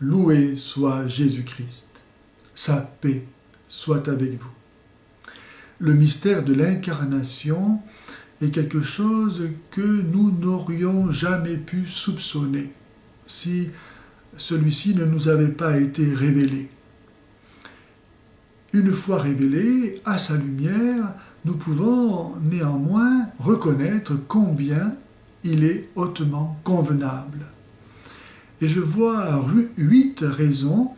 Loué soit Jésus-Christ. Sa paix soit avec vous. Le mystère de l'incarnation est quelque chose que nous n'aurions jamais pu soupçonner si celui-ci ne nous avait pas été révélé. Une fois révélé, à sa lumière, nous pouvons néanmoins reconnaître combien il est hautement convenable. Et je vois 8 raisons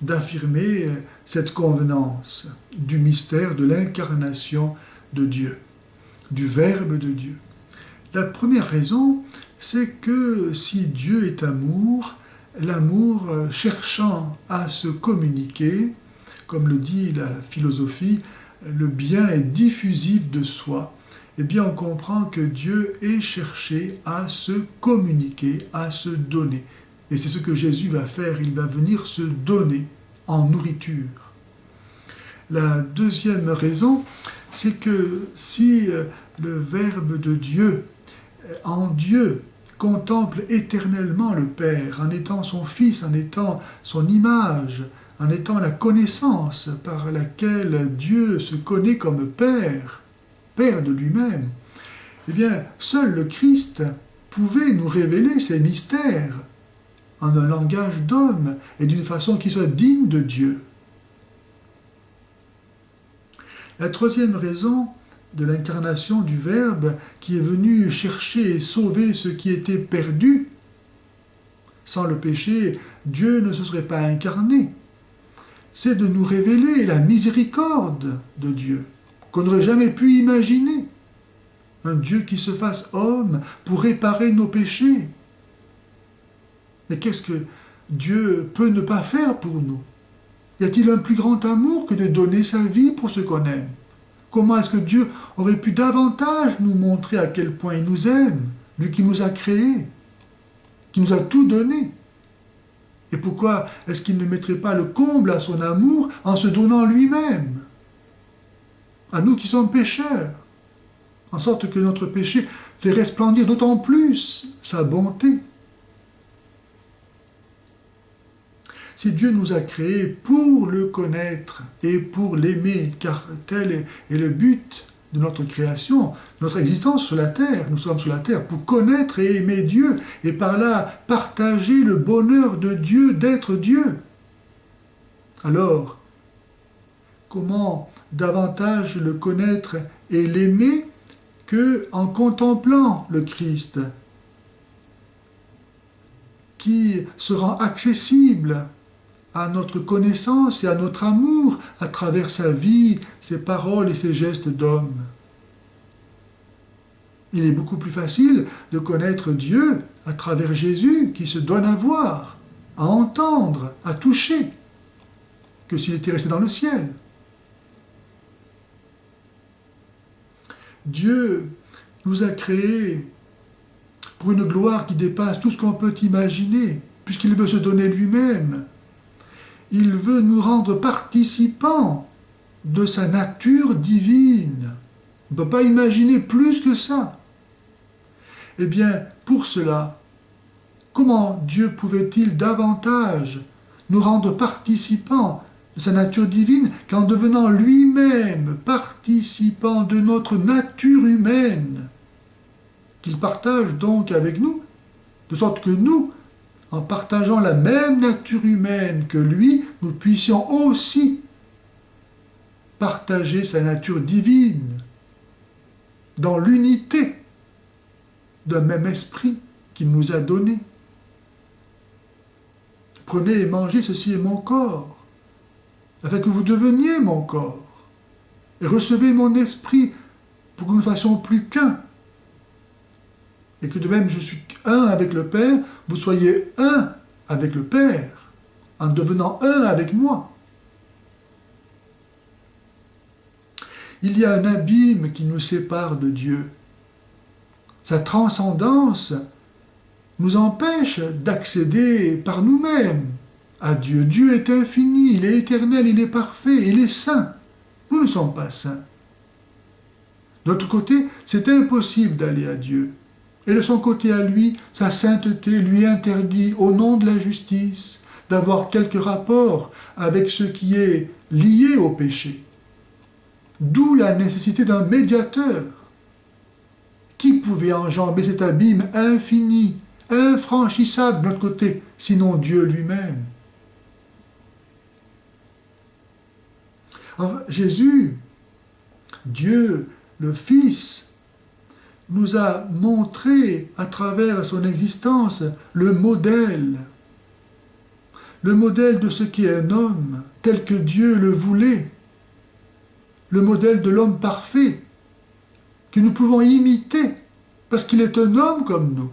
d'affirmer cette convenance du mystère de l'incarnation de Dieu, du Verbe de Dieu. La première raison, c'est que si Dieu est amour, l'amour cherchant à se communiquer, comme le dit la philosophie, le bien est diffusif de soi, eh bien on comprend que Dieu est cherché à se communiquer, à se donner. Et c'est ce que Jésus va faire, il va venir se donner en nourriture. La deuxième raison, c'est que si le Verbe de Dieu, en Dieu, contemple éternellement le Père, en étant son Fils, en étant son image, en étant la connaissance par laquelle Dieu se connaît comme Père, Père de lui-même, eh bien, seul le Christ pouvait nous révéler ces mystères en un langage d'homme et d'une façon qui soit digne de Dieu. La troisième raison de l'incarnation du Verbe qui est venu chercher et sauver ce qui était perdu, sans le péché, Dieu ne se serait pas incarné. C'est de nous révéler la miséricorde de Dieu, qu'on n'aurait jamais pu imaginer. Un Dieu qui se fasse homme pour réparer nos péchés. Mais qu'est-ce que Dieu peut ne pas faire pour nous? Y a-t-il un plus grand amour que de donner sa vie pour ce qu'on aime? Comment est-ce que Dieu aurait pu davantage nous montrer à quel point il nous aime, lui qui nous a créés, qui nous a tout donné? Et pourquoi est-ce qu'il ne mettrait pas le comble à son amour en se donnant lui-même, à nous qui sommes pécheurs, en sorte que notre péché fait resplendir d'autant plus sa bonté? Si Dieu nous a créés pour le connaître et pour l'aimer, car tel est le but de notre création, notre existence sur la terre, nous sommes sur la terre pour connaître et aimer Dieu, et par là partager le bonheur de Dieu, d'être Dieu. Alors, comment davantage le connaître et l'aimer qu'en contemplant le Christ, qui se rend accessible à notre connaissance et à notre amour à travers sa vie, ses paroles et ses gestes d'homme. Il est beaucoup plus facile de connaître Dieu à travers Jésus qui se donne à voir, à entendre, à toucher, que s'il était resté dans le ciel. Dieu nous a créés pour une gloire qui dépasse tout ce qu'on peut imaginer, puisqu'il veut se donner lui-même. Il veut nous rendre participants de sa nature divine. On ne peut pas imaginer plus que ça. Eh bien, pour cela, comment Dieu pouvait-il davantage nous rendre participants de sa nature divine qu'en devenant lui-même participant de notre nature humaine, qu'il partage donc avec nous, de sorte que nous, en partageant la même nature humaine que lui, nous puissions aussi partager sa nature divine dans l'unité d'un même esprit qu'il nous a donné. Prenez et mangez, ceci est mon corps, afin que vous deveniez mon corps, et recevez mon esprit pour que nous ne fassions plus qu'un. Et que de même je suis un avec le Père, vous soyez un avec le Père, en devenant un avec moi. Il y a un abîme qui nous sépare de Dieu. Sa transcendance nous empêche d'accéder par nous-mêmes à Dieu. Dieu est infini, il est éternel, il est parfait, il est saint. Nous ne sommes pas saints. D'autre côté, c'est impossible d'aller à Dieu. Et de son côté à lui, sa sainteté lui interdit, au nom de la justice, d'avoir quelque rapport avec ce qui est lié au péché. D'où la nécessité d'un médiateur. Qui pouvait enjamber cet abîme infini, infranchissable de notre côté, sinon Dieu lui-même? Enfin, Jésus, Dieu, le Fils, nous a montré à travers son existence le modèle de ce qu'est un homme, tel que Dieu le voulait, le modèle de l'homme parfait, que nous pouvons imiter, parce qu'il est un homme comme nous.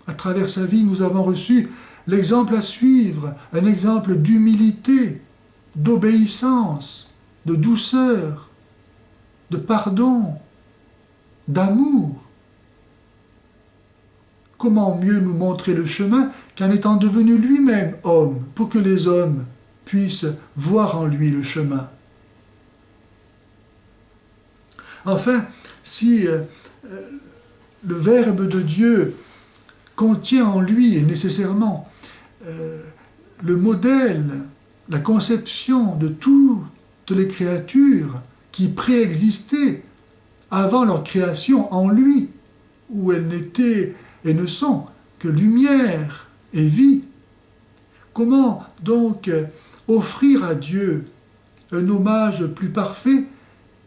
À travers sa vie, nous avons reçu l'exemple à suivre, un exemple d'humilité, d'obéissance, de douceur, de pardon, d'amour. Comment mieux nous montrer le chemin qu'en étant devenu lui-même homme, pour que les hommes puissent voir en lui le chemin? Enfin, si le Verbe de Dieu contient en lui nécessairement le modèle, la conception de toutes les créatures qui préexistaient avant leur création en lui, où elles n'étaient et ne sont que lumière et vie. Comment donc offrir à Dieu un hommage plus parfait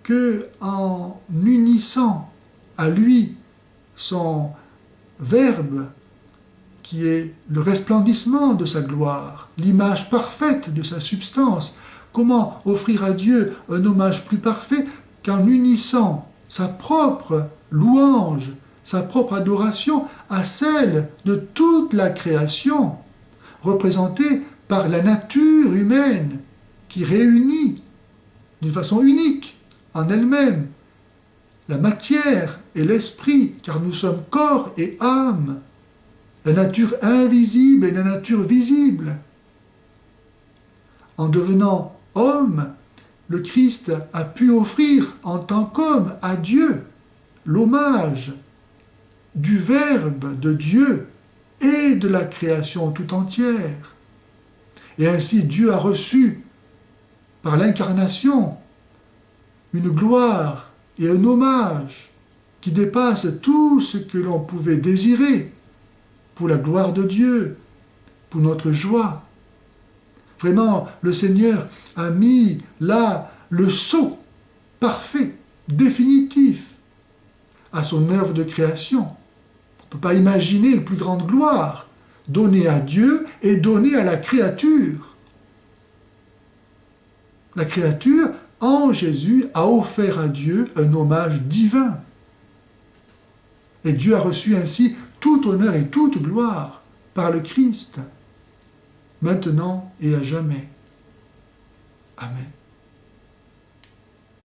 que en unissant à lui son Verbe, qui est le resplendissement de sa gloire, l'image parfaite de sa substance? Comment offrir à Dieu un hommage plus parfait qu'en unissant sa propre louange, sa propre adoration à celle de toute la création, représentée par la nature humaine, qui réunit d'une façon unique en elle-même la matière et l'esprit, car nous sommes corps et âme, la nature invisible et la nature visible. En devenant homme, le Christ a pu offrir en tant qu'homme à Dieu l'hommage du Verbe de Dieu et de la création tout entière. Et ainsi Dieu a reçu, par l'incarnation, une gloire et un hommage qui dépasse tout ce que l'on pouvait désirer pour la gloire de Dieu, pour notre joie. Vraiment, le Seigneur a mis là le sceau parfait, définitif, à son œuvre de création. On ne peut pas imaginer une plus grande gloire donnée à Dieu et donnée à la créature. La créature, en Jésus, a offert à Dieu un hommage divin. Et Dieu a reçu ainsi tout honneur et toute gloire par le Christ, maintenant et à jamais. Amen.